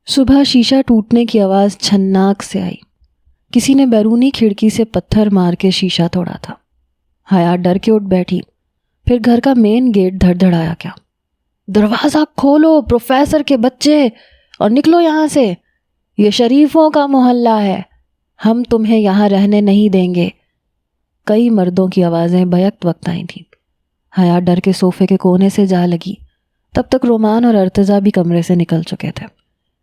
صبح شیشہ ٹوٹنے کی آواز چھناک سے آئی۔ کسی نے بیرونی کھڑکی سے پتھر مار کے شیشہ توڑا تھا۔ حیا ڈر کے اٹھ بیٹھی۔ پھر گھر کا مین گیٹ دھڑ دھڑایا کیا۔ دروازہ کھولو پروفیسر کے بچے، اور نکلو یہاں سے، یہ شریفوں کا محلہ ہے، ہم تمہیں یہاں رہنے نہیں دیں گے۔ کئی مردوں کی آوازیں بیک وقت آئی تھیں۔ حیا ڈر کے صوفے کے کونے سے جا لگی۔ تب تک رومان اور ارتضیٰ بھی کمرے سے نکل چکے تھے۔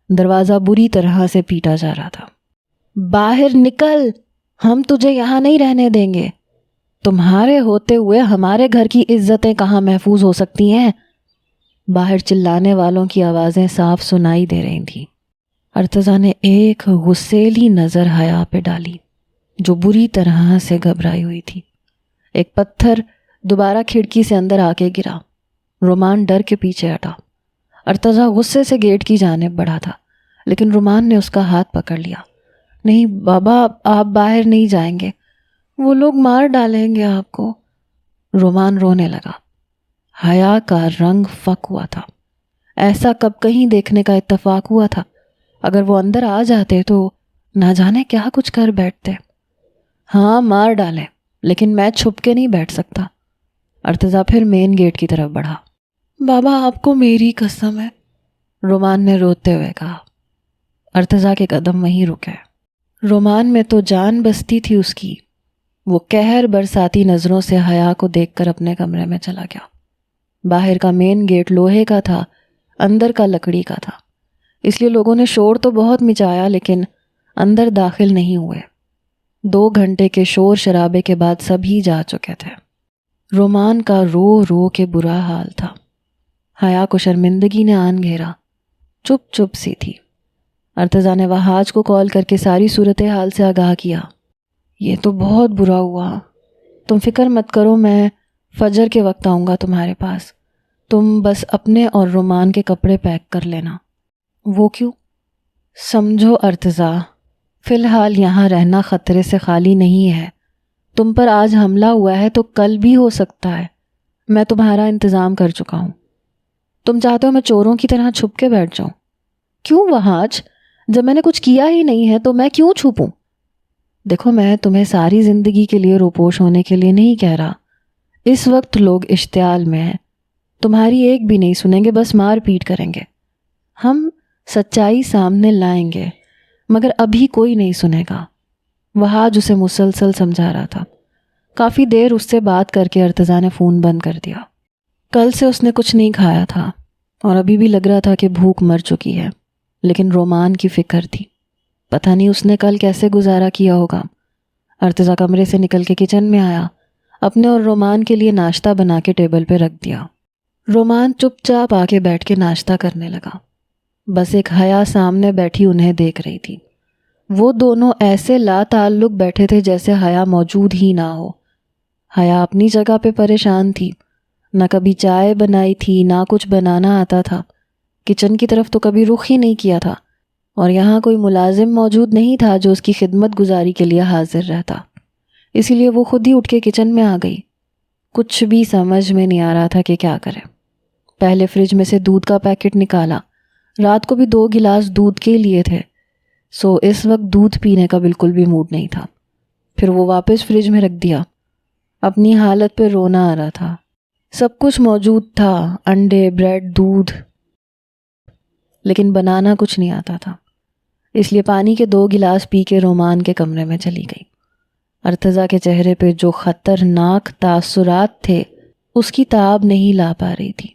دروازہ بری طرح سے پیٹا جا رہا تھا۔ باہر نکل، ہم تجھے یہاں نہیں رہنے دیں گے۔ تمہارے ہوتے ہوئے ہمارے گھر کی عزتیں کہاں محفوظ ہو سکتی ہیں؟ باہر چلانے والوں کی آوازیں صاف سنائی دے رہی تھیں۔ ارتضیٰ نے ایک غصیلی نظر حیا پہ ڈالی جو بری طرح سے گھبرائی ہوئی تھی۔ ایک پتھر دوبارہ کھڑکی سے اندر آ کے گرا۔ رومان ڈر کے پیچھے ہٹا۔ ارتضیٰ غصے سے گیٹ کی جانب بڑھا تھا، لیکن رومان نے اس کا ہاتھ پکڑ لیا۔ نہیں بابا، آپ باہر نہیں جائیں گے، وہ لوگ مار ڈالیں گے آپ کو۔ رومان رونے لگا۔ حیا کا رنگ فک ہوا تھا۔ ایسا کب کہیں دیکھنے کا اتفاق ہوا تھا؟ اگر وہ اندر آ جاتے تو نہ جانے کیا کچھ کر بیٹھتے۔ ہاں مار ڈالیں، لیکن میں چھپ کے نہیں بیٹھ سکتا۔ ارتضیٰ پھر مین گیٹ کی طرف بڑھا۔ بابا آپ کو میری قسم ہے، رومان نے روتے ہوئے کہا۔ ارتضیٰ کے قدم وہیں رکے۔ رومان میں تو جان بستی تھی اس کی۔ وہ قہر برساتی نظروں سے حیا کو دیکھ کر اپنے کمرے میں چلا گیا۔ باہر کا مین گیٹ لوہے کا تھا، اندر کا لکڑی کا تھا، اس لیے لوگوں نے شور تو بہت مچایا لیکن اندر داخل نہیں ہوئے۔ 2 گھنٹے کے شور شرابے کے بعد سبھی جا چکے تھے۔ رومان کا رو رو کے برا حال تھا۔ حیا کو شرمندگی نے آن گھیرا، چپ چپ سی تھی۔ ارتضیٰ نے وہاج کو کال کر کے ساری صورتحال سے آگاہ کیا۔ یہ تو بہت برا ہوا، تم فکر مت کرو، میں فجر کے وقت آؤں گا تمہارے پاس، تم بس اپنے اور رومان کے کپڑے پیک کر لینا۔ وہ کیوں؟ سمجھو ارتضیٰ، فی الحال یہاں رہنا خطرے سے خالی نہیں ہے۔ تم پر آج حملہ ہوا ہے تو کل بھی ہو سکتا ہے۔ میں تمہارا انتظام کر چکا ہوں۔ تم چاہتے ہو میں چوروں کی طرح چھپ کے بیٹھ جاؤں؟ کیوں وہاج؟ جب میں نے کچھ کیا ہی نہیں ہے تو میں کیوں چھپوں؟ دیکھو، میں تمہیں ساری زندگی کے لیے روپوش ہونے کے لیے نہیں کہہ رہا۔ اس وقت لوگ اشتعال میں ہیں، تمہاری ایک بھی نہیں سنیں گے، بس مار پیٹ کریں گے۔ ہم سچائی سامنے لائیں گے، مگر ابھی کوئی نہیں سنے گا۔ وہاج اسے مسلسل سمجھا رہا تھا۔ کافی دیر اس سے بات کر کے ارتضیٰ نے فون بند کر دیا۔ کل سے اس نے کچھ نہیں کھایا تھا اور ابھی بھی لگ رہا تھا کہ بھوک مر چکی ہے، لیکن رومان کی فکر تھی۔ پتہ نہیں اس نے کل کیسے گزارا کیا ہوگا۔ ارتضیٰ کمرے سے نکل کے کچن میں آیا، اپنے اور رومان کے لیے ناشتہ بنا کے ٹیبل پہ رکھ دیا۔ رومان چپ چاپ آ کے بیٹھ کے ناشتہ کرنے لگا۔ بس ایک حیا سامنے بیٹھی انہیں دیکھ رہی تھی۔ وہ دونوں ایسے لا تعلق بیٹھے تھے جیسے حیا موجود ہی نہ ہو۔ حیا اپنی جگہ پہ پریشان تھی، نہ کبھی چائے بنائی تھی، نہ کچھ بنانا آتا تھا، کچن کی طرف تو کبھی رخ ہی نہیں کیا تھا، اور یہاں کوئی ملازم موجود نہیں تھا جو اس کی خدمت گزاری کے لیے حاضر رہتا۔ اسی لیے وہ خود ہی اٹھ کے کچن میں آ گئی۔ کچھ بھی سمجھ میں نہیں آ رہا تھا کہ کیا کرے۔ پہلے فریج میں سے دودھ کا پیکٹ نکالا، رات کو بھی 2 گلاس دودھ کے لیے تھے، سو اس وقت دودھ پینے کا بالکل بھی موڈ نہیں تھا۔ پھر وہ واپس فریج میں رکھ دیا۔ اپنی حالت پہ رونا آ رہا تھا۔ سب کچھ موجود تھا، انڈے، بریڈ، دودھ، لیکن بنانا کچھ نہیں آتا تھا۔ اس لیے پانی کے 2 گلاس پی کے رومان کے کمرے میں چلی گئی۔ ارتضیٰ کے چہرے پہ جو خطرناک تاثرات تھے اس کی تاب نہیں لا پا رہی تھی۔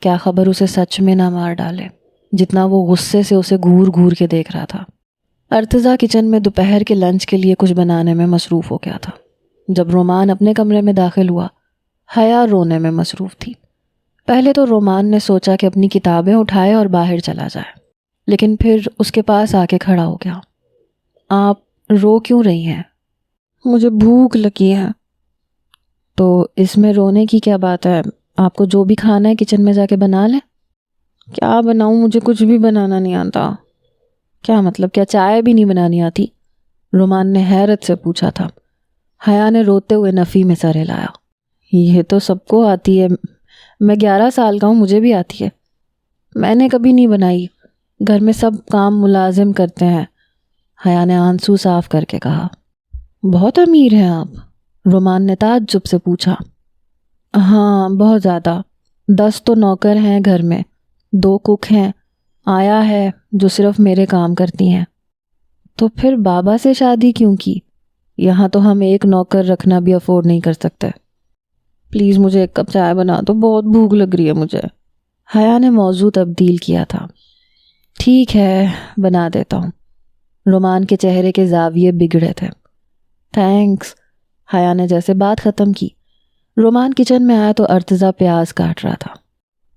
کیا خبر اسے سچ میں نہ مار ڈالے، جتنا وہ غصے سے اسے گھور گھور کے دیکھ رہا تھا۔ ارتضیٰ کچن میں دوپہر کے لنچ کے لیے کچھ بنانے میں مصروف ہو گیا تھا۔ جب رومان اپنے کمرے میں داخل ہوا، حیا رونے میں مصروف تھی۔ پہلے تو رومان نے سوچا کہ اپنی کتابیں اٹھائے اور باہر چلا جائے، لیکن پھر اس کے پاس آ کے کھڑا ہو گیا۔ آپ رو کیوں رہی ہیں؟ مجھے بھوک لگی ہے۔ تو اس میں رونے کی کیا بات ہے؟ آپ کو جو بھی کھانا ہے کچن میں جا کے بنا لیں۔ کیا بناؤں؟ مجھے کچھ بھی بنانا نہیں آتا۔ کیا مطلب، کیا چائے بھی نہیں بنانی آتی؟ رومان نے حیرت سے پوچھا تھا۔ حیا نے روتے ہوئے نفی میں سر ہلایا۔ یہ تو سب کو آتی ہے، میں 11 سال کا ہوں، مجھے بھی آتی ہے۔ میں نے کبھی نہیں بنائی، گھر میں سب کام ملازم کرتے ہیں، حیا نے آنسو صاف کر کے کہا۔ بہت امیر ہیں آپ؟ رومان نے تعجب سے پوچھا۔ ہاں بہت زیادہ، 10 تو نوکر ہیں گھر میں، 2 کک ہیں، آیا ہے جو صرف میرے کام کرتی ہیں۔ تو پھر بابا سے شادی کیوں کی؟ یہاں تو ہم ایک نوکر رکھنا بھی افورڈ نہیں کر سکتے۔ پلیز مجھے 1 کپ چائے بنا دو، بہت بھوک لگ رہی ہے مجھے۔ حیا نے موضوع تبدیل کیا تھا۔ ٹھیک ہے بنا دیتا ہوں۔ رومان کے چہرے کے زاویے بگڑے تھے۔ تھینکس، حیا نے جیسے بات ختم کی۔ رومان کچن میں آیا تو ارتضیٰ پیاز کاٹ رہا تھا۔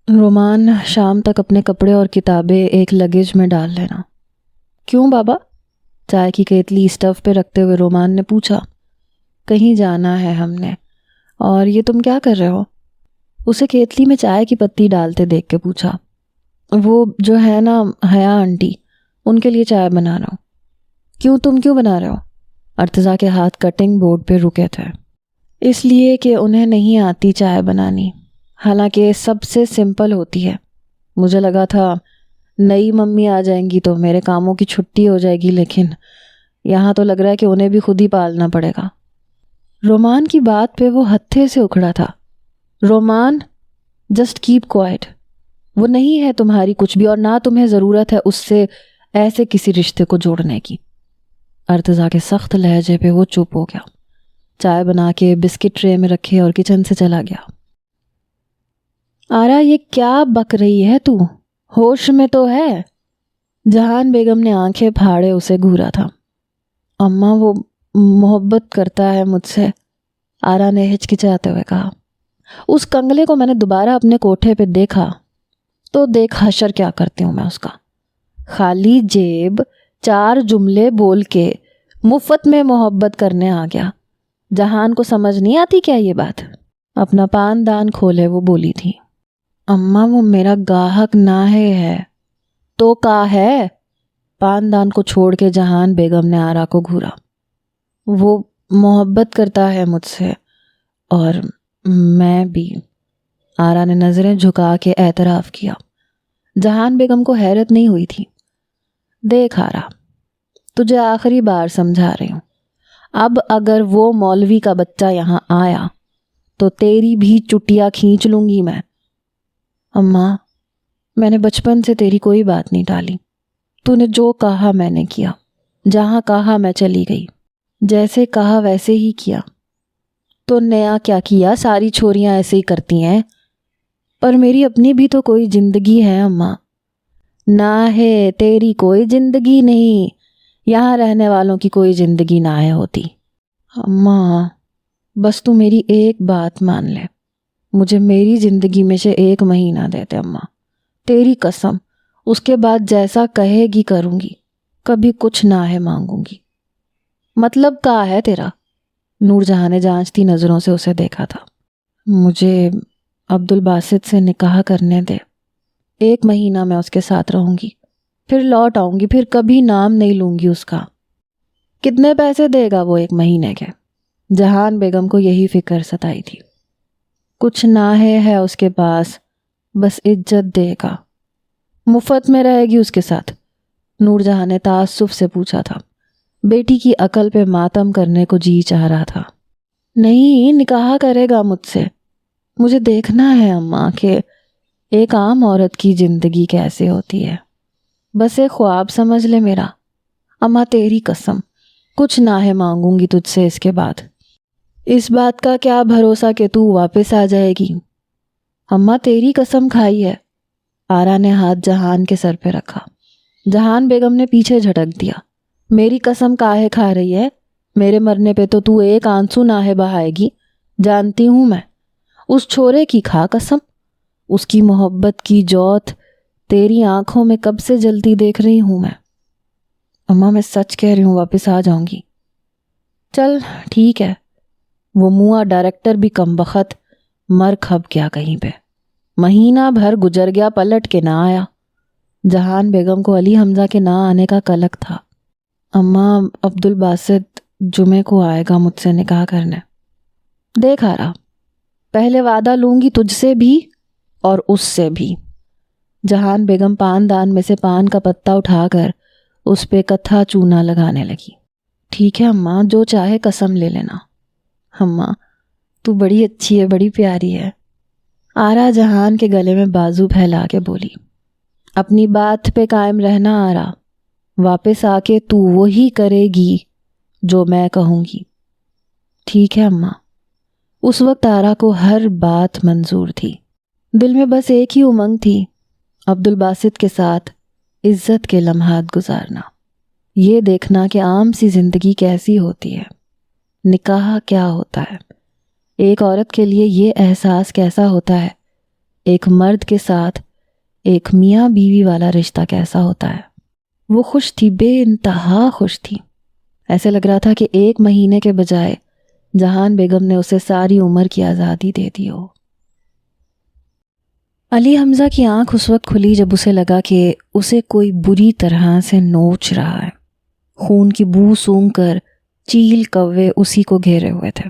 رومان شام تک اپنے کپڑے اور کتابیں ایک لگیج میں ڈال لینا۔ کیوں بابا؟ چائے کی کیتلی اسٹو پہ رکھتے ہوئے رومان نے پوچھا۔ کہیں جانا ہے ہم نے۔ اور یہ تم کیا کر رہے ہو؟ اسے کیتلی میں چائے کی پتی ڈالتے دیکھ کے پوچھا۔ وہ جو ہے نا حیا آنٹی، ان کے لیے چائے بنا رہا ہوں۔ کیوں، تم کیوں بنا رہے ہو؟ ارتضیٰ کے ہاتھ کٹنگ بورڈ پہ رکے تھے۔ اس لیے کہ انہیں نہیں آتی چائے بنانی، حالانکہ سب سے سمپل ہوتی ہے۔ مجھے لگا تھا نئی ممی آ جائیں گی تو میرے کاموں کی چھٹی ہو جائے گی، لیکن یہاں تو لگ رہا ہے کہ انہیں بھی خود ہی پالنا پڑے گا۔ رومان کی بات پہ وہ ہتھے سے اکھڑا تھا۔ رومان، جسٹ کیپ کوائٹ۔ وہ نہیں ہے تمہاری کچھ بھی، اور نہ تمہیں ضرورت ہے اس سے ایسے کسی رشتے کو جوڑنے کی۔ ارتضیٰ کے سخت لہجے پہ وہ چپ ہو گیا، چائے بنا کے بسکٹ ٹرے میں رکھے اور کچن سے چلا گیا۔ آرا یہ کیا بک رہی ہے تو؟ ہوش میں تو ہے؟ جہان بیگم نے آنکھیں پھاڑے اسے گھورا تھا۔ اماں وہ محبت کرتا ہے مجھ سے، آرا نے ہچکچاتے ہوئے کہا۔ اس کنگلے کو میں نے دوبارہ اپنے کوٹھے پہ دیکھا تو دیکھ حشر کیا کرتی ہوں میں اس کا۔ خالی جیب 4 جملے بول کے مفت میں محبت کرنے آ گیا۔ جہان کو سمجھ نہیں آتی کیا یہ بات؟ اپنا پان دان کھولے وہ بولی تھی۔ اماں وہ میرا گاہک نہ ہے تو کا ہے؟ پان دان کو چھوڑ کے جہان بیگم نے آرا کو گھورا۔ وہ محبت کرتا ہے مجھ سے، اور میں بھی، آرا نے نظریں جھکا کے اعتراف کیا۔ جہان بیگم کو حیرت نہیں ہوئی تھی۔ دیکھ آرا، تجھے آخری بار سمجھا رہی ہوں، اب اگر وہ مولوی کا بچہ یہاں آیا تو تیری بھی چٹیا کھینچ لوں گی میں۔ اماں میں نے بچپن سے تیری کوئی بات نہیں ٹالی، تو نے جو کہا میں نے کیا، جہاں کہا میں چلی گئی، جیسے کہا ویسے ہی کیا۔ تو نیا کیا کیا، ساری چھوریاں ایسے ہی کرتی ہیں، پر میری اپنی بھی تو کوئی زندگی ہے اماں۔ نہ ہے، تیری کوئی زندگی نہیں، یہاں رہنے والوں کی کوئی زندگی نہ ہے ہوتی۔ اماں بس تو میری ایک بات مان لے، مجھے میری زندگی میں سے 1 مہینہ دیتے اماں، تیری قسم، اس کے بعد جیسا کہے گی کروں گی، کبھی کچھ نہ ہے مانگوں گی۔ مطلب کیا ہے تیرا؟ نور جہاں نے جانچتی نظروں سے اسے دیکھا تھا۔ مجھے عبدالباسط سے نکاح کرنے دے، 1 مہینہ میں اس کے ساتھ رہوں گی، پھر لوٹ آؤں گی، پھر کبھی نام نہیں لوں گی اس کا۔ کتنے پیسے دے گا وہ 1 مہینے کے؟ جہان بیگم کو یہی فکر ستائی تھی۔ کچھ نہ ہے اس کے پاس، بس عزت دے گا۔ مفت میں رہے گی اس کے ساتھ؟ نور جہاں نے تعصب سے پوچھا تھا۔ بیٹی کی عقل پہ ماتم کرنے کو جی چاہ رہا تھا۔ نہیں، نکاح کرے گا مجھ سے۔ مجھے دیکھنا ہے اماں کہ ایک عام عورت کی زندگی کیسے ہوتی ہے، بس ایک خواب سمجھ لے میرا۔ اماں تیری قسم، کچھ نہ ہے مانگوں گی تجھ سے اس کے بعد۔ اس بات کا کیا بھروسہ کہ تو واپس آ جائے گی؟ اماں تیری قسم کھائی ہے۔ آرا نے ہاتھ جہان کے سر پہ رکھا۔ جہان بیگم نے پیچھے جھٹک دیا۔ میری قسم کاہے کھا رہی ہے؟ میرے مرنے پہ تو ایک آنسو نہ ہے بہائے گی، جانتی ہوں میں۔ اس چھورے کی کھا قسم، اس کی محبت کی جوت تیری آنکھوں میں کب سے جلتی دیکھ رہی ہوں میں۔ اماں میں سچ کہہ رہی ہوں، واپس آ جاؤں گی۔ چل ٹھیک ہے۔ وہ منہ ڈائریکٹر بھی کم بخت مر کھب گیا کہیں پہ۔ مہینہ بھر گزر گیا، پلٹ کے نہ آیا۔ جہان بیگم کو علی حمزہ کے نہ آنے کا قلق تھا۔ اماں عبدالباسط جمعے کو آئے گا مجھ سے نکاح کرنے۔ دیکھ آ رہا، پہلے وعدہ لوں گی تجھ سے بھی اور اس سے بھی، جہان بیگم پان دان میں سے پان کا پتا اٹھا کر اس پہ کتھا چونا لگانے لگی۔ ٹھیک ہے اماں، جو چاہے قسم لے لینا۔ اماں تو بڑی اچھی ہے، بڑی پیاری ہے۔ آرا جہان کے گلے میں بازو پھیلا کے بولی۔ اپنی بات پہ قائم رہنا آرا، واپس آ کے تو وہی کرے گی جو میں کہوں گی۔ ٹھیک ہے اماں۔ اس وقت آرا کو ہر بات منظور تھی، دل میں بس ایک ہی امنگ تھی، عبدالباسط کے ساتھ عزت کے لمحات گزارنا، یہ دیکھنا کہ عام سی زندگی کیسی ہوتی ہے، نکاح کیا ہوتا ہے، ایک عورت کے لیے یہ احساس کیسا ہوتا ہے، ایک مرد کے ساتھ ایک میاں بیوی والا رشتہ کیسا ہوتا ہے۔ وہ خوش تھی، بے انتہا خوش تھی۔ ایسے لگ رہا تھا کہ 1 مہینے کے بجائے جہان بیگم نے اسے ساری عمر کی آزادی دے دی ہو۔ علی حمزہ کی آنکھ اس وقت کھلی جب اسے لگا کہ اسے کوئی بری طرح سے نوچ رہا ہے۔ خون کی بو سونگھ کر چیل کوے اسی کو گھیرے ہوئے تھے،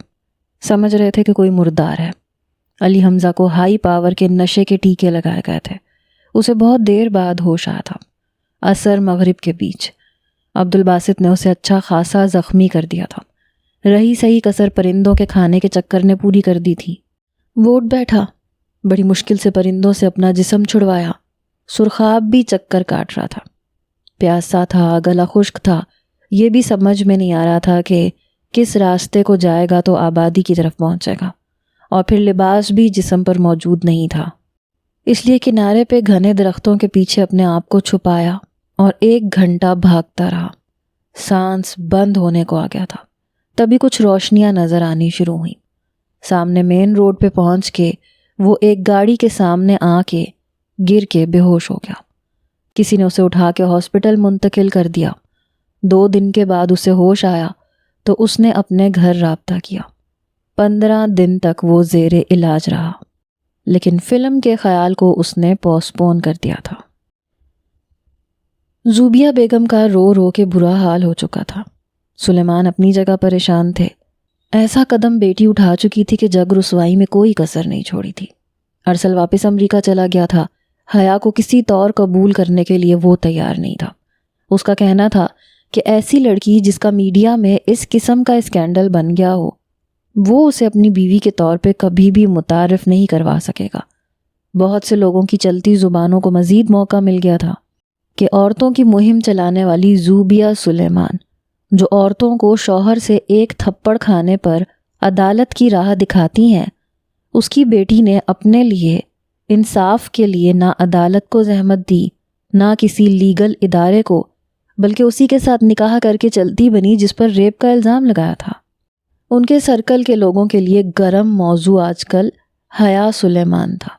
سمجھ رہے تھے کہ کوئی مردار ہے۔ علی حمزہ کو ہائی پاور کے نشے کے ٹیکے لگائے گئے تھے۔ اسے بہت دیر بعد ہوش آیا تھا، عصر مغرب کے بیچ۔ عبدالباسط نے اسے اچھا خاصا زخمی کر دیا تھا، رہی صحیح کسر پرندوں کے کھانے کے چکر نے پوری کر دی تھی۔ وہ اٹھ بیٹھا، بڑی مشکل سے پرندوں سے اپنا جسم چھڑوایا۔ سرخاب بھی چکر کاٹ رہا تھا، پیاسا تھا، گلا خشک تھا، یہ بھی سمجھ میں نہیں آ رہا تھا کہ کس راستے کو جائے گا تو آبادی کی طرف پہنچے گا، اور پھر لباس بھی جسم پر موجود نہیں تھا، اس لیے کنارے پہ گھنے درختوں کے پیچھے اپنے آپ کو چھپایا اور 1 گھنٹہ بھاگتا رہا۔ سانس بند ہونے کو آ گیا تھا، تبھی کچھ روشنیاں نظر آنی شروع ہوئیں۔ سامنے مین روڈ پہ پہنچ کے وہ ایک گاڑی کے سامنے آ کے گر کے بے ہوش ہو گیا۔ کسی نے اسے اٹھا کے ہاسپٹل منتقل کر دیا۔ 2 دن کے بعد اسے ہوش آیا تو اس نے اپنے گھر رابطہ کیا۔ 15 دن تک وہ زیر علاج رہا، لیکن فلم کے خیال کو اس نے پوسٹ پون کر دیا تھا۔ زوبیہ بیگم کا رو رو کے برا حال ہو چکا تھا۔ سلیمان اپنی جگہ پریشان تھے۔ ایسا قدم بیٹی اٹھا چکی تھی کہ جگ رسوائی میں کوئی کسر نہیں چھوڑی تھی۔ ارسل واپس امریکہ چلا گیا تھا۔ حیا کو کسی طور قبول کرنے کے لیے وہ تیار نہیں تھا۔ اس کا کہنا تھا کہ ایسی لڑکی جس کا میڈیا میں اس قسم کا اسکینڈل بن گیا ہو، وہ اسے اپنی بیوی کے طور پہ کبھی بھی متعارف نہیں کروا سکے گا۔ بہت سے لوگوں کی چلتی زبانوں کو مزید موقع مل گیا تھا کہ عورتوں کی مہم چلانے والی زوبیہ سلیمان، جو عورتوں کو شوہر سے 1 تھپڑ کھانے پر عدالت کی راہ دکھاتی ہیں، اس کی بیٹی نے اپنے لیے انصاف کے لیے نہ عدالت کو زحمت دی، نہ کسی لیگل ادارے کو، بلکہ اسی کے ساتھ نکاح کر کے چلتی بنی جس پر ریپ کا الزام لگایا تھا۔ ان کے سرکل کے لوگوں کے لیے گرم موضوع آج کل حیا سلیمان تھا۔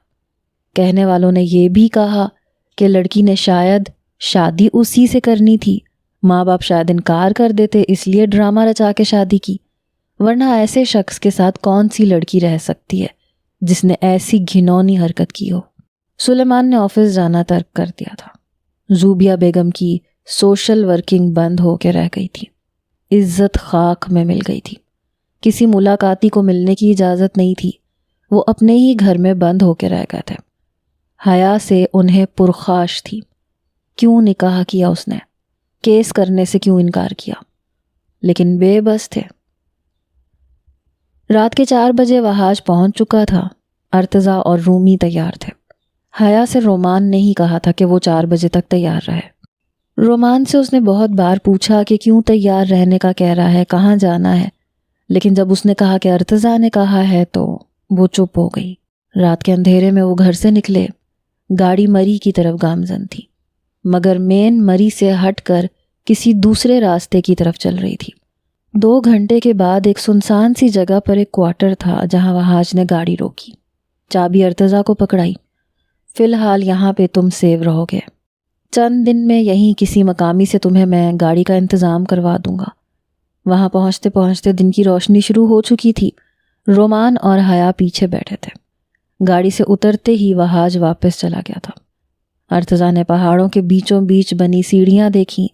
کہنے والوں نے یہ بھی کہا کہ لڑکی نے شاید شادی اسی سے کرنی تھی، ماں باپ شاید انکار کر دیتے اس لیے ڈرامہ رچا کے شادی کی، ورنہ ایسے شخص کے ساتھ کون سی لڑکی رہ سکتی ہے جس نے ایسی گھنونی حرکت کی ہو۔ سلیمان نے آفس جانا ترک کر دیا تھا۔ زوبیہ بیگم کی سوشل ورکنگ بند ہو کے رہ گئی تھی، عزت خاک میں مل گئی تھی، کسی ملاقاتی کو ملنے کی اجازت نہیں تھی، وہ اپنے ہی گھر میں بند ہو کے رہ گئے تھے۔ حیا سے انہیں پرخاش تھی، کیوں نکاح کیا اس نے، کیس کرنے سے کیوں انکار کیا، لیکن بے بس تھے۔ رات کے 4 بجے وہاج پہنچ چکا تھا۔ ارتضیٰ اور رومی تیار تھے۔ حیا سے رومان نے ہی کہا تھا کہ وہ 4 بجے تک تیار رہے۔ رومان سے اس نے بہت بار پوچھا کہ کیوں تیار رہنے کا کہہ رہا ہے، کہاں جانا ہے، لیکن جب اس نے کہا کہ ارتضیٰ نے کہا ہے تو وہ چپ ہو گئی۔ رات کے اندھیرے میں وہ گھر سے نکلے۔ گاڑی مری کی طرف گامزن تھی، مگر مین مری سے ہٹ کر کسی دوسرے راستے کی طرف چل رہی تھی۔ 2 گھنٹے کے بعد ایک سنسان سی جگہ پر ایک کوارٹر تھا جہاں وہاج نے گاڑی روکی، چابی ارتضیٰ کو پکڑائی۔ فی الحال یہاں پہ تم سیو رہو گے، چند دن میں یہیں کسی مقامی سے تمہیں میں گاڑی کا انتظام کروا دوں گا۔ وہاں پہنچتے پہنچتے دن کی روشنی شروع ہو چکی تھی۔ رومان اور حیا پیچھے بیٹھے تھے۔ گاڑی سے اترتے ہی وہاج واپس چلا گیا تھا۔ ارتضیٰ نے پہاڑوں کے بیچوں بیچ بنی سیڑھیاں دیکھیں۔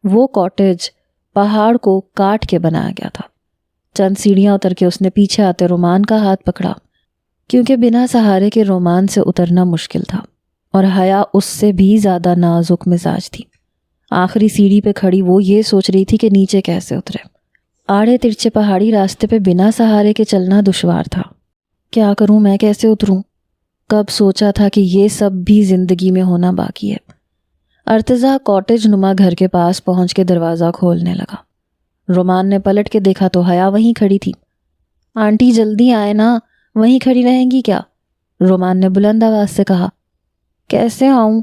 وہ کاٹیج پہاڑ کو کاٹ کے بنایا گیا تھا۔ چند سیڑھیاں اتر کے اس نے پیچھے آتے رومان کا ہاتھ پکڑا، کیونکہ بنا سہارے کے رومان سے اترنا مشکل تھا اور حیا اس سے بھی زیادہ نازک مزاج تھی۔ آخری سیڑھی پہ کھڑی وہ یہ سوچ رہی تھی کہ نیچے کیسے اترے۔ آڑے ترچھے پہاڑی راستے پہ بنا سہارے کے چلنا دشوار تھا۔ کیا کروں میں، کیسے اتروں؟ کب سوچا تھا کہ یہ سب بھی زندگی میں ہونا باقی ہے۔ ارتضیٰ کاٹیج نما گھر کے پاس پہنچ کے دروازہ کھولنے لگا۔ رومان نے پلٹ کے دیکھا تو حیا وہیں کھڑی تھی۔ آنٹی جلدی آئے نا، وہیں کھڑی رہیں گی کیا؟ رومان نے بلند آواز سے کہا۔ کیسے آؤں؟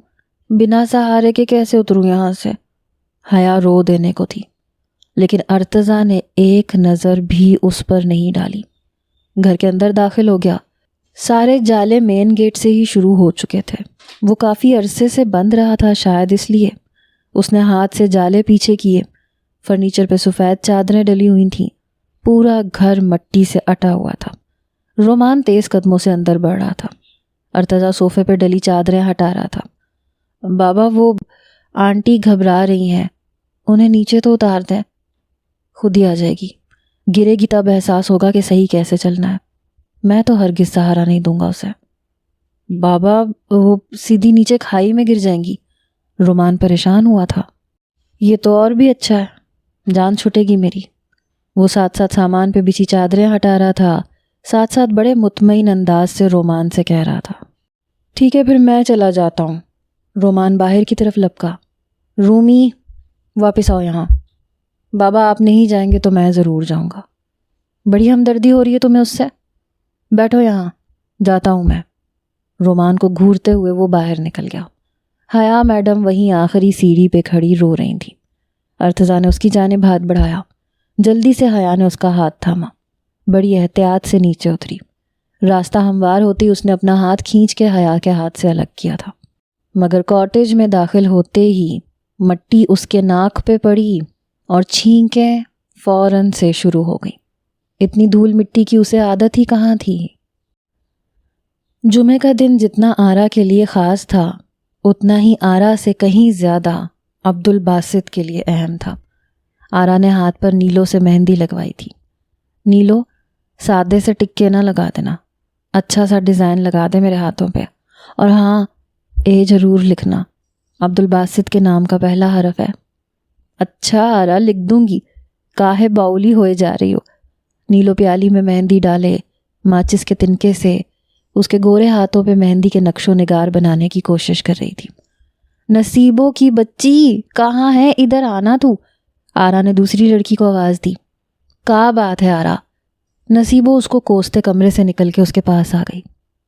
بنا سہارے کے کیسے اتروں یہاں سے؟ حیا رو دینے کو تھی، لیکن ارتضیٰ نے ایک نظر بھی اس پر نہیں ڈالی۔ گھر کے اندر داخل ہو گیا۔ سارے جالے مین گیٹ سے ہی شروع ہو چکے تھے۔ وہ کافی عرصے سے بند رہا تھا، شاید اس لیے۔ اس نے ہاتھ سے جالے پیچھے کیے۔ فرنیچر پہ سفید چادریں ڈلی ہوئی تھیں۔ پورا گھر مٹی سے اٹا ہوا تھا۔ رومان تیز قدموں سے اندر بڑھ رہا تھا۔ ارتضیٰ صوفے پہ ڈلی چادریں ہٹا رہا تھا۔ بابا، وہ آنٹی گھبرا رہی ہیں، انہیں نیچے تو اتار دیں۔ خود ہی آ جائے گی، گرے گی تب احساس ہوگا کہ صحیح کیسے چلنا ہے۔ میں تو ہرگز سہارا نہیں دوں گا اسے۔ بابا، وہ سیدھی نیچے کھائی میں گر جائیں گی۔ رومان پریشان ہوا تھا۔ یہ تو اور بھی اچھا ہے، جان چھٹے گی میری۔ وہ ساتھ ساتھ سامان پہ بچھی چادریں ہٹا رہا تھا، ساتھ ساتھ بڑے مطمئن انداز سے رومان سے کہہ رہا تھا۔ ٹھیک ہے، پھر میں چلا جاتا ہوں۔ رومان باہر کی طرف لپکا۔ رومی، واپس آؤ یہاں۔ بابا، آپ نہیں جائیں گے تو میں ضرور جاؤں گا۔ بڑی ہمدردی ہو رہی ہے تمہیں اس سے؟ بیٹھو یہاں، جاتا ہوں میں۔ رومان کو گھورتے ہوئے وہ باہر نکل گیا۔ حیا میڈم وہیں آخری سیڑھی پہ کھڑی رو رہی تھی۔ ارتضیٰ نے اس کی جانب ہاتھ بڑھایا۔ جلدی سے حیا نے اس کا ہاتھ تھاما۔ بڑی احتیاط سے نیچے اتری۔ راستہ ہموار ہوتی اس نے اپنا ہاتھ کھینچ کے حیا کے ہاتھ سے الگ کیا تھا، مگر کاٹیج میں داخل ہوتے ہی مٹی اس کے ناک پہ پڑی اور چھینکیں فوراً سے شروع ہو گئیں۔ اتنی دھول مٹی کی اسے عادت ہی کہاں تھی۔ جمعے کا دن جتنا آرا کے لیے خاص تھا، اتنا ہی آرا سے کہیں زیادہ عبدالباسط کے لیے اہم تھا۔ آرا نے ہاتھ پر نیلو سے مہندی لگوائی تھی۔ نیلو، سادے سے ٹکے نہ لگا دینا، اچھا سا ڈیزائن لگا دے میرے ہاتھوں پہ، اور ہاں، اے ضرور لکھنا، عبدالباسط کے نام کا پہلا حرف ہے۔ اچھا آرا، لکھ دوں گی، کاہے باؤلی ہوئے جا رہی ہو۔ نیلو پیالی میں مہندی ڈالے ماچس کے تنکے سے اس کے گورے ہاتھوں پہ مہندی کے نقش و نگار بنانے کی کوشش کر رہی تھی۔ نصیبوں کی بچی، کہاں ہے؟ ادھر آنا تو۔ آرا نے دوسری لڑکی کو آواز دی۔ کیا بات ہے آرا؟ نصیبو اس کو کوستے کمرے سے نکل کے اس کے پاس آ گئی۔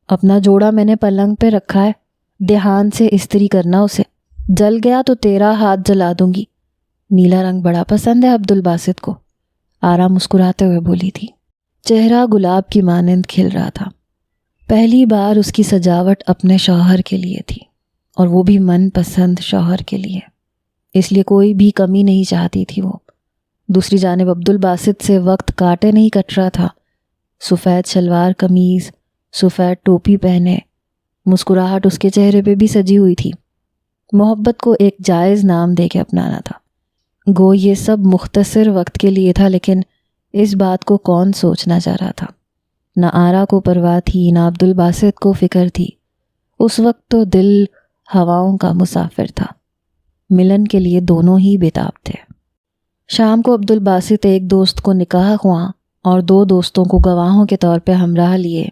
اپنا جوڑا میں نے پلنگ پہ رکھا ہے، دھیان سے استری کرنا اسے، جل گیا تو تیرا ہاتھ جلا دوں گی۔ نیلا رنگ بڑا پسند ہے عبدالباسط کو، آرا مسکراتے ہوئے بولی تھی۔ چہرہ گلاب کی مانند کھل رہا تھا۔ پہلی بار اس کی سجاوٹ اپنے شوہر کے لیے تھی، اور وہ بھی من پسند شوہر کے لیے، اس لیے کوئی بھی کمی نہیں چاہتی تھی وہ۔ دوسری جانب عبدالباسط سے وقت کاٹے نہیں کٹ رہا تھا۔ سفید شلوار قمیض، سفید ٹوپی پہنے، مسکراہٹ اس کے چہرے پہ بھی سجی ہوئی تھی۔ محبت کو ایک جائز نام دے کے اپنانا تھا۔ گو یہ سب مختصر وقت کے لیے تھا، لیکن اس بات کو کون سوچنا چاہ رہا تھا؟ نہ آرا کو پرواہ تھی، نہ عبدالباسط کو فکر تھی۔ اس وقت تو دل ہواؤں کا مسافر تھا۔ ملن کے لیے دونوں ہی بےتاب تھے۔ شام کو عبدالباسط ایک دوست کو نکاح خواں اور 2 دوستوں کو گواہوں کے طور پہ ہمراہ لیے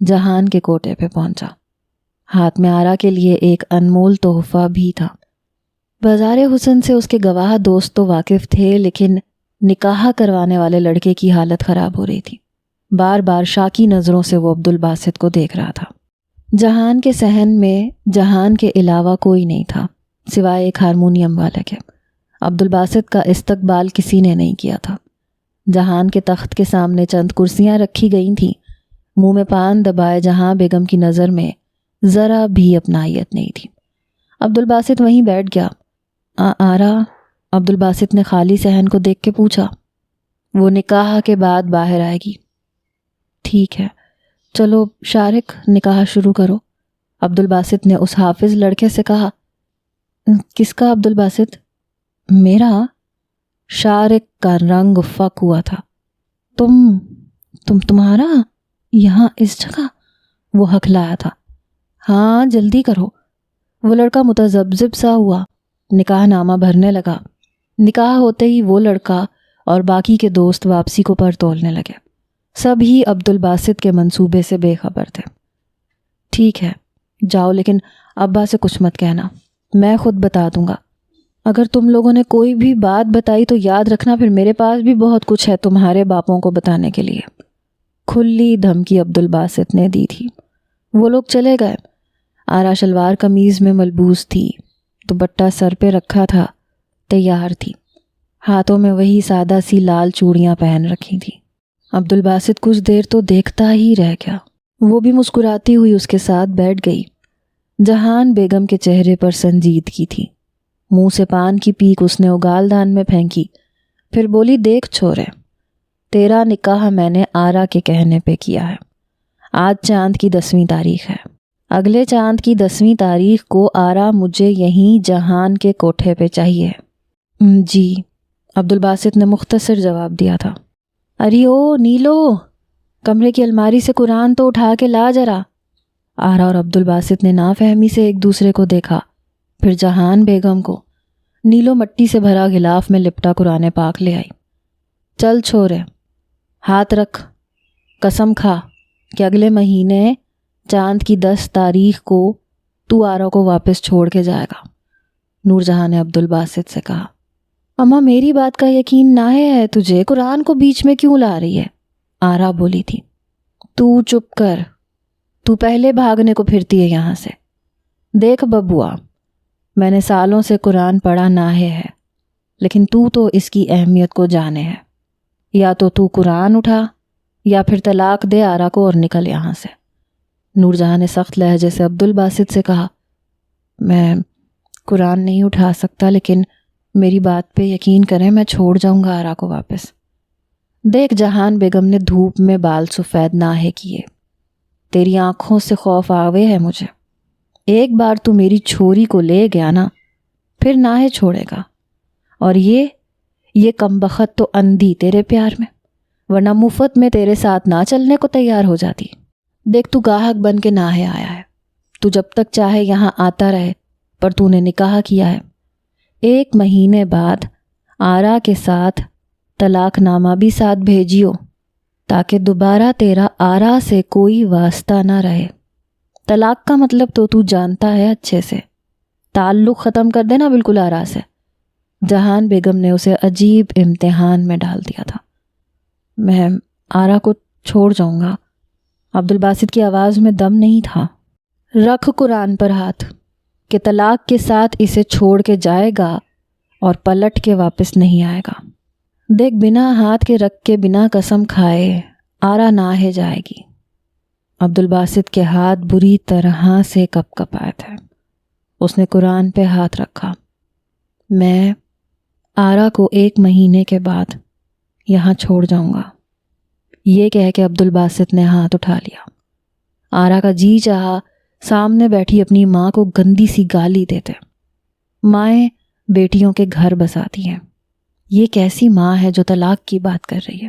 جہان کے کوٹے پہ پہنچا۔ ہاتھ میں آرا کے لیے ایک انمول تحفہ بھی تھا۔ بازار حسن سے اس کے گواہ دوست تو واقف تھے، لیکن نکاح کروانے والے لڑکے کی حالت خراب ہو رہی تھی۔ بار بار شاکی نظروں سے وہ عبدالباسط کو دیکھ رہا تھا۔ جہان کے صحن میں جہان کے علاوہ کوئی نہیں تھا سوائے ایک ہارمونیم والا کے۔ عبدالباسط کا استقبال کسی نے نہیں کیا تھا۔ جہان کے تخت کے سامنے چند کرسیاں رکھی گئی تھیں۔ منہ میں پان دبائے جہاں بیگم کی نظر میں ذرا بھی اپنائیت نہیں تھی۔ عبدالباسط وہیں بیٹھ گیا۔ آرا، عبدالباسط نے خالی صحن کو دیکھ کے پوچھا۔ وہ نکاح کے بعد باہر آئے گی۔ ٹھیک ہے، چلو شارق، نکاح شروع کرو، عبدالباسط نے اس حافظ لڑکے سے کہا۔ کس کا عبدالباسط؟ میرا؟ شارق کا رنگ فک ہوا تھا۔ تمہارا یہاں اس جگہ؟ وہ ہکلایا تھا۔ ہاں، جلدی کرو، وہ لڑکا متذبذب سا ہوا، نکاح نامہ بھرنے لگا۔ نکاح ہوتے ہی وہ لڑکا اور باقی کے دوست واپسی کو پر تولنے لگے۔ سب ہی عبدالباسط کے منصوبے سے بے خبر تھے۔ ٹھیک ہے جاؤ، لیکن ابا سے کچھ مت کہنا، میں خود بتا دوں گا۔ اگر تم لوگوں نے کوئی بھی بات بتائی تو یاد رکھنا پھر میرے پاس بھی بہت کچھ ہے تمہارے باپوں کو بتانے کے لیے۔ کھلی دھمکی عبدالباسط نے دی تھی۔ وہ لوگ چلے گئے۔ آرا شلوار قمیض میں ملبوس تھی، دوپٹہ سر پہ رکھا تھا، تیار تھی۔ ہاتھوں میں وہی سادہ سی لال چوڑیاں پہن رکھی تھی۔ عبدالباسط کچھ دیر تو دیکھتا ہی رہ گیا۔ وہ بھی مسکراتی ہوئی اس کے ساتھ بیٹھ گئی۔ جہان بیگم کے چہرے پر سنجیدگی تھی۔ منہ سے پان کی پیک اس نے اگال دان میں پھینکی، پھر بولی، دیکھ چھورے، تیرا نکاح میں نے آرا کے کہنے پہ کیا ہے۔ آج چاند کی 10ویں تاریخ ہے۔ اگلے چاند کی 10ویں تاریخ کو آرا مجھے یہیں جہان کے کوٹھے پہ چاہیے۔ جی، عبدالباسط نے مختصر جواب دیا تھا۔ ارے او نیلو، کمرے کی الماری سے قرآن تو اٹھا کے لا ذرا۔ آرا اور عبدالباسط نے نافہمی سے ایک دوسرے کو دیکھا، پھر جہان بیگم کو۔ نیلو مٹی سے بھرا غلاف میں لپٹا قرآن پاک لے آئی۔ چل چھورے، ہاتھ رکھ، قسم کھا کہ اگلے مہینے چاند کی 10 تاریخ کو تو آرا کو واپس چھوڑ کے جائے گا، نور جہاں نے عبدالباسط سے کہا۔ اماں میری بات کا یقین نہ ہے تجھے، قرآن کو بیچ میں کیوں لا رہی ہے؟ آرا بولی تھی۔ تو چپ کر، تو پہلے بھاگنے کو پھرتی ہے یہاں سے۔ دیکھ ببوا، میں نے سالوں سے قرآن پڑھا نہ ہے، لیکن تو اس کی اہمیت کو جانے ہے۔ یا تو قرآن اٹھا یا پھر طلاق دے آرا کو اور نکل یہاں سے۔ نور جہاں نے سخت لہجے سے عبدالباسط سے کہا، میں قرآن نہیں اٹھا سکتا، لیکن میری بات پہ یقین کریں، میں چھوڑ جاؤں گا آرا کو واپس۔ دیکھ جہان بیگم نے دھوپ میں بال سفید ناہے کیے، تیری آنکھوں سے خوف آوے ہے مجھے۔ ایک بار تو میری چھوری کو لے گیا نا، پھر ناہے چھوڑے گا۔ اور یہ کمبخت تو اندھی تیرے پیار میں، ورنہ مفت میں تیرے ساتھ نہ چلنے کو تیار ہو جاتی۔ دیکھ تو گاہک بن کے ناہے آیا ہے، تو جب تک چاہے یہاں آتا رہے، پر تو نے نکاح کیا ہے۔ 1 مہینے بعد آرا کے ساتھ طلاق نامہ بھی ساتھ بھیجیو، تاکہ دوبارہ تیرا آرا سے کوئی واسطہ نہ رہے۔ طلاق کا مطلب تو جانتا ہے اچھے سے، تعلق ختم کر دینا بالکل آرا سے۔ جہان بیگم نے اسے عجیب امتحان میں ڈال دیا تھا۔ میں آرا کو چھوڑ جاؤں گا۔ عبدالباسط کی آواز میں دم نہیں تھا۔ رکھ قرآن پر ہاتھ کہ طلاق کے ساتھ اسے چھوڑ کے جائے گا اور پلٹ کے واپس نہیں آئے گا۔ دیکھ بنا ہاتھ کے رکھ کے بنا قسم کھائے آرا ناہے جائے گی۔ عبدالباسط کے ہاتھ بری طرح سے کپ کپائے تھے۔ اس نے قرآن پہ ہاتھ رکھا۔ میں آرا کو 1 مہینے کے بعد یہاں چھوڑ جاؤں گا، یہ کہہ کے عبدالباسط نے ہاتھ اٹھا لیا۔ آرا کا جی چاہا سامنے بیٹھی اپنی ماں کو گندی سی گالی دیتے۔ مائیں بیٹیوں کے گھر بساتی ہیں، یہ کیسی ماں ہے جو طلاق کی بات کر رہی ہے؟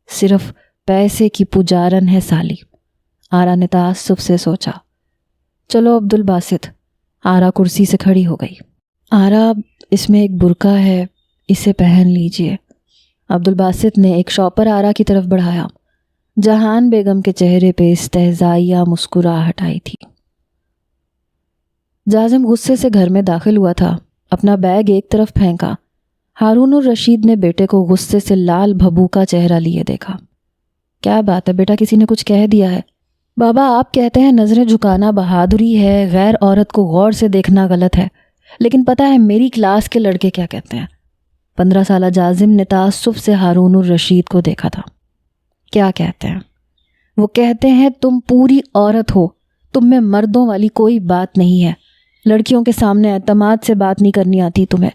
صرف پیسے کی پجارن ہے سالی، آرا نے تعصب سے سوچا۔ چلو عبدالباسط، آرا کرسی سے کھڑی ہو گئی۔ آرا، اس میں ایک برقع ہے، اسے پہن لیجئے۔ عبدالباسط نے ایک شاپر آرا کی طرف بڑھایا۔ جہان بیگم کے چہرے پہ استہزائیہ مسکراہٹ آئی تھی۔ جازم غصے سے گھر میں داخل ہوا تھا، اپنا بیگ ایک طرف پھینکا۔ ہارون الرشید نے بیٹے کو غصے سے لال بھبوکا چہرہ لیے دیکھا۔ کیا بات ہے بیٹا، کسی نے کچھ کہہ دیا ہے؟ بابا، آپ کہتے ہیں نظریں جھکانا بہادری ہے، غیر عورت کو غور سے دیکھنا غلط ہے، لیکن پتہ ہے میری کلاس کے لڑکے کیا کہتے ہیں؟ 15 سالہ جازم نے تعصب سے ہارون الرشید کو دیکھا تھا۔ کیا کہتے ہیں؟ وہ کہتے ہیں تم پوری عورت ہو، تم میں مردوں والی کوئی بات نہیں ہے، لڑکیوں کے سامنے اعتماد سے بات نہیں کرنی آتی تمہیں۔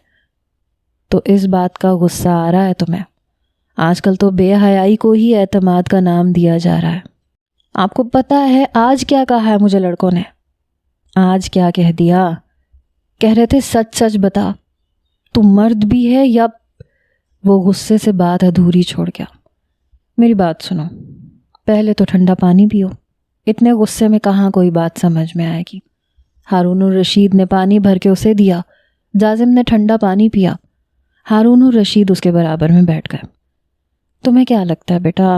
تو اس بات کا غصہ آ رہا ہے تمہیں؟ آج کل تو بے حیائی کو ہی اعتماد کا نام دیا جا رہا ہے۔ آپ کو پتہ ہے آج کیا کہا ہے مجھے لڑکوں نے؟ آج کیا کہہ دیا؟ کہہ رہے تھے سچ سچ بتا، تم مرد بھی ہے یا؟ وہ غصے سے بات ادھوری چھوڑ گیا۔ میری بات سنو، پہلے تو ٹھنڈا پانی پیو، اتنے غصے میں کہاں کوئی بات سمجھ میں آئے گی۔ ہارون الرشید نے پانی بھر کے اسے دیا۔ جازم نے ٹھنڈا پانی پیا۔ ہارون الرشید اس کے برابر میں بیٹھ گئے۔ تمہیں کیا لگتا ہے بیٹا،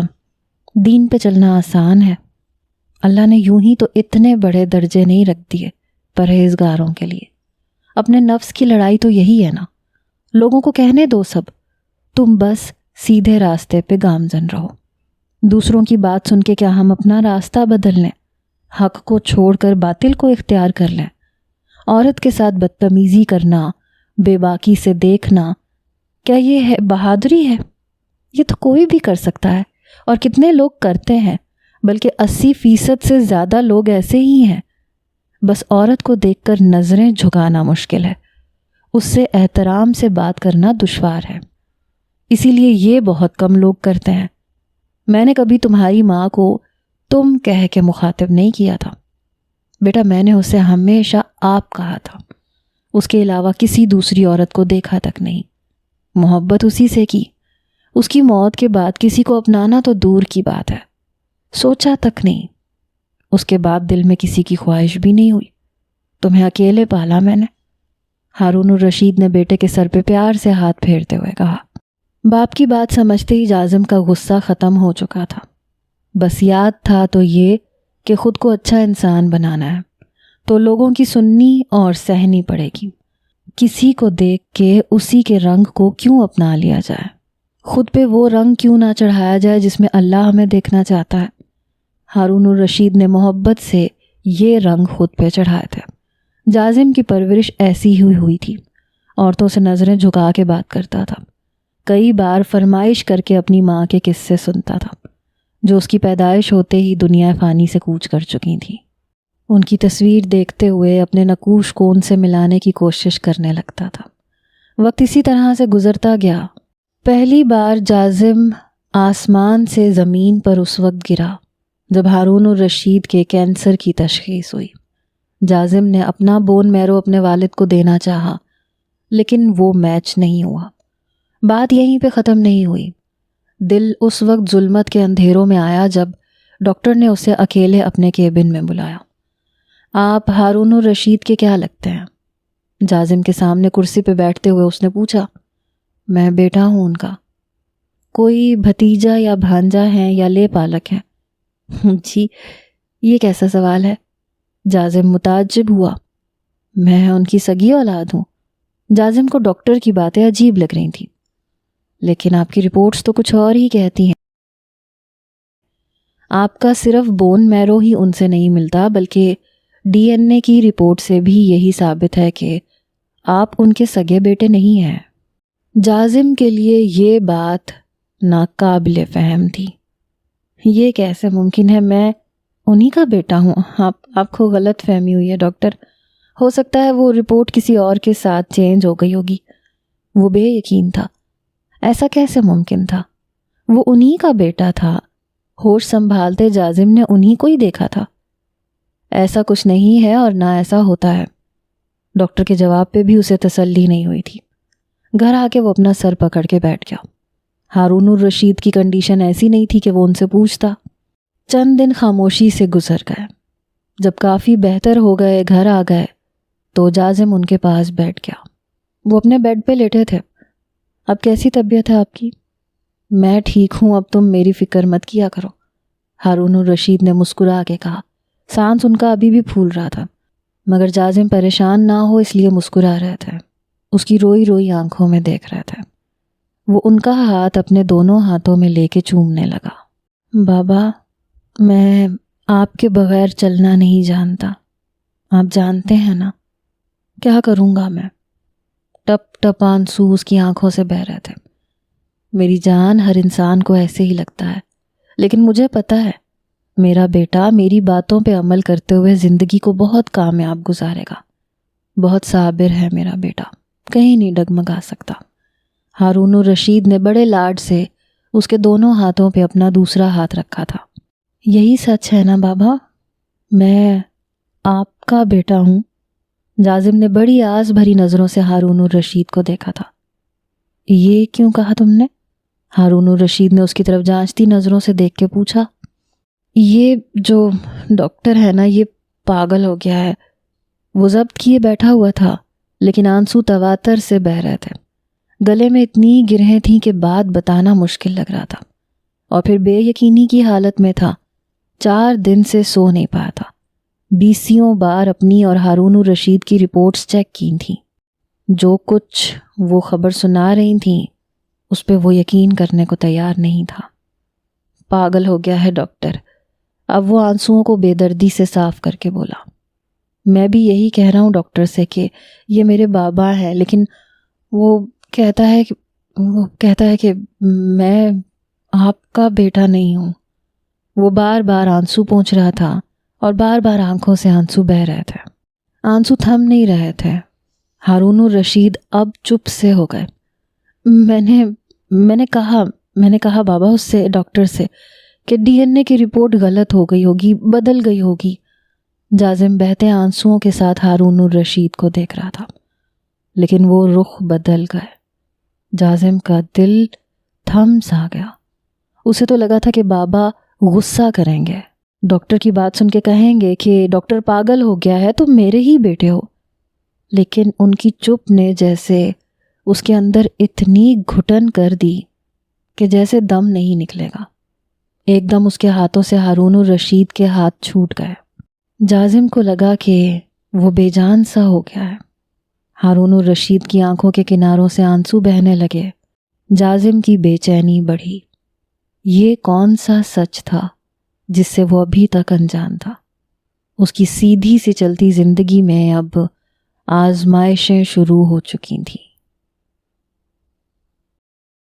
دین پہ چلنا آسان ہے؟ اللہ نے یوں ہی تو اتنے بڑے درجے نہیں رکھ دیے پرہیزگاروں کے لیے۔ اپنے نفس کی لڑائی تو یہی ہے نا۔ لوگوں کو کہنے دو سب، تم بس سیدھے راستے پہ گامزن رہو۔ دوسروں کی بات سن کے کیا ہم اپنا راستہ بدل لیں؟ حق کو چھوڑ کر باطل کو اختیار کر لیں؟ عورت کے ساتھ بدتمیزی کرنا، بے باکی سے دیکھنا، کیا یہ ہے بہادری ہے؟ یہ تو کوئی بھی کر سکتا ہے، اور کتنے لوگ کرتے ہیں، بلکہ 80% سے زیادہ لوگ ایسے ہی ہیں۔ بس عورت کو دیکھ کر نظریں جھکانا مشکل ہے، اس سے احترام سے بات کرنا دشوار ہے، اسی لیے یہ بہت کم لوگ کرتے ہیں۔ میں نے کبھی تمہاری ماں کو تم کہہ کے مخاطب نہیں کیا تھا بیٹا، میں نے اسے ہمیشہ آپ کہا تھا، اس کے علاوہ کسی دوسری عورت کو دیکھا تک نہیں۔ محبت اسی سے کی، اس کی موت کے بعد کسی کو اپنانا تو دور کی بات ہے، سوچا تک نہیں۔ اس کے بعد دل میں کسی کی خواہش بھی نہیں ہوئی۔ تمہیں اکیلے پالا میں نے۔ ہارون الرشید نے بیٹے کے سر پہ پیار سے ہاتھ پھیرتے ہوئے کہا۔ باپ کی بات سمجھتے ہی جازم کا غصہ ختم ہو چکا تھا، بس یاد تھا تو یہ کہ خود کو اچھا انسان بنانا ہے تو لوگوں کی سننی اور سہنی پڑے گی۔ کسی کو دیکھ کے اسی کے رنگ کو کیوں اپنا لیا جائے؟ خود پہ وہ رنگ کیوں نہ چڑھایا جائے جس میں اللہ ہمیں دیکھنا چاہتا ہے؟ ہارون الرشید نے محبت سے یہ رنگ خود پہ چڑھائے تھے۔ جازم کی پرورش ایسی ہی ہوئی تھی، عورتوں سے نظریں جھکا کے بات کرتا تھا، کئی بار فرمائش کر کے اپنی ماں کے قصے سنتا تھا جو اس کی پیدائش ہوتے ہی دنیا فانی سے کوچ کر چکی تھی۔ ان کی تصویر دیکھتے ہوئے اپنے نقوش کو ان سے ملانے کی کوشش کرنے لگتا تھا۔ وقت اسی طرح سے گزرتا گیا۔ پہلی بار جازم آسمان سے زمین پر اس وقت گرا جب ہارون الرشید کے کینسر کی تشخیص ہوئی۔ جازم نے اپنا بون میرو اپنے والد کو دینا چاہا، لیکن وہ میچ نہیں ہوا۔ بات یہیں پہ ختم نہیں ہوئی۔ دل اس وقت ظلمت کے اندھیروں میں آیا جب ڈاکٹر نے اسے اکیلے اپنے کیبن میں بلایا۔ آپ ہارون الرشید کے کیا لگتے ہیں؟ جازم کے سامنے کرسی پہ بیٹھتے ہوئے اس نے پوچھا۔ میں بیٹا ہوں ان کا۔ کوئی بھتیجا یا بھانجا ہے یا لے پالک ہے؟ جی، یہ کیسا سوال ہے؟ جازم متعجب ہوا۔ میں ان کی سگی اولاد ہوں۔ جازم کو ڈاکٹر کی باتیں عجیب لگ رہی تھیں۔ لیکن آپ کی رپورٹس تو کچھ اور ہی کہتی ہیں۔ آپ کا صرف بون میرو ہی ان سے نہیں ملتا، بلکہ ڈی این اے کی رپورٹ سے بھی یہی ثابت ہے کہ آپ ان کے سگے بیٹے نہیں ہیں۔ جازم کے لیے یہ بات ناقابل فہم تھی۔ یہ کیسے ممکن ہے؟ میں انہی کا بیٹا ہوں۔ آپ کو غلط فہمی ہوئی ہے ڈاکٹر، ہو سکتا ہے وہ رپورٹ کسی اور کے ساتھ چینج ہو گئی ہوگی۔ وہ بے یقین تھا۔ ایسا کیسے ممکن تھا؟ وہ انہی کا بیٹا تھا۔ ہوش سنبھالتے جازم نے انہی کو ہی دیکھا تھا۔ ایسا کچھ نہیں ہے اور نہ ایسا ہوتا ہے۔ ڈاکٹر کے جواب پہ بھی اسے تسلی نہیں ہوئی تھی۔ گھر آ کے وہ اپنا سر پکڑ کے بیٹھ گیا۔ ہارون الرشید کی کنڈیشن ایسی نہیں تھی کہ وہ ان سے پوچھتا۔ چند دن خاموشی سے گزر گئے۔ جب کافی بہتر ہو گئے، گھر آ گئے تو جازم ان کے پاس بیٹھ گیا۔ وہ اپنے بیڈ پہ لیٹے تھے۔ اب کیسی طبیعت ہے آپ کی؟ میں ٹھیک ہوں، اب تم میری فکر مت کیا کرو، ہارون الرشید نے مسکرا کے کہا۔ سانس ان کا ابھی بھی پھول رہا تھا، مگر جازم پریشان نہ ہو اس لیے مسکرا رہے تھے۔ اس کی روئی روئی آنکھوں میں دیکھ رہے تھے۔ وہ ان کا ہاتھ اپنے دونوں ہاتھوں میں لے کے چومنے لگا۔ بابا، میں آپ کے بغیر چلنا نہیں جانتا، آپ جانتے ہیں نا؟ کیا کروں گا میں؟ ٹپ ٹپ آنسو اس کی آنکھوں سے بہہ رہے تھے۔ میری جان، ہر انسان کو ایسے ہی لگتا ہے، لیکن مجھے پتہ ہے میرا بیٹا میری باتوں پہ عمل کرتے ہوئے زندگی کو بہت کامیاب گزارے گا۔ بہت صابر ہے میرا بیٹا، کہیں نہیں ڈگمگا سکتا۔ ہارون الرشید نے بڑے لاڈ سے اس کے دونوں ہاتھوں پہ اپنا دوسرا ہاتھ رکھا تھا۔ یہی سچ ہے نا بابا؟ میں آپ کا بیٹا ہوں؟ جازم نے بڑی آس بھری نظروں سے ہارون الرشید کو دیکھا تھا۔ یہ کیوں کہا تم نے؟ ہارون الرشید نے اس کی طرف جانچتی نظروں سے دیکھ کے پوچھا۔ یہ جو ڈاکٹر ہے نا، یہ پاگل ہو گیا ہے، وہ ضبط کیے بیٹھا ہوا تھا، لیکن آنسو تواتر سے بہہ رہے تھے۔ گلے میں اتنی گرہیں تھیں کہ بات بتانا مشکل لگ رہا تھا، اور پھر بے یقینی کی حالت میں تھا۔ 4 دن سے سو نہیں پایا تھا۔ 20 بار اپنی اور ہارون الرشید کی رپورٹس چیک کی تھیں۔ جو کچھ وہ خبر سنا رہی تھیں اس پہ وہ یقین کرنے کو تیار نہیں تھا۔ پاگل ہو گیا ہے ڈاکٹر، اب وہ آنسوؤں کو بے دردی سے صاف کر کے بولا۔ میں بھی یہی کہہ رہا ہوں ڈاکٹر سے کہ یہ میرے بابا ہے، لیکن وہ کہتا ہے کہ میں آپ کا بیٹا نہیں ہوں۔ وہ بار بار آنسو پونچھ رہا تھا اور بار بار آنکھوں سے آنسو بہہ رہے تھے۔ آنسو تھم نہیں رہے تھے۔ ہارون الرشید اب چپ سے ہو گئے۔ میں نے کہا بابا اس سے، ڈاکٹر سے، کہ DNA کی رپورٹ غلط ہو گئی ہوگی، بدل گئی ہوگی۔ جازم بہتے آنسوؤں کے ساتھ ہارون الرشید کو دیکھ رہا تھا، لیکن وہ رخ بدل گئے۔ جازم کا دل تھم سا گیا۔ اسے تو لگا تھا کہ بابا غصہ کریں گے، ڈاکٹر کی بات سن کے کہیں گے کہ ڈاکٹر پاگل ہو گیا ہے، تم میرے ہی بیٹے ہو۔ لیکن ان کی چپ نے جیسے اس کے اندر اتنی گھٹن کر دی کہ جیسے دم نہیں نکلے گا۔ ایک دم اس کے ہاتھوں سے ہارون الرشید کے ہاتھ چھوٹ گئے۔ جازم کو لگا کہ وہ بے جان سا ہو گیا ہے۔ ہارون الرشید کی آنکھوں کے کناروں سے آنسو بہنے لگے۔ جازم کی بے چینی بڑھی۔ یہ کون سا سچ تھا جس سے وہ ابھی تک انجان تھا؟ اس کی سیدھی سی چلتی زندگی میں اب آزمائشیں شروع ہو چکی تھیں۔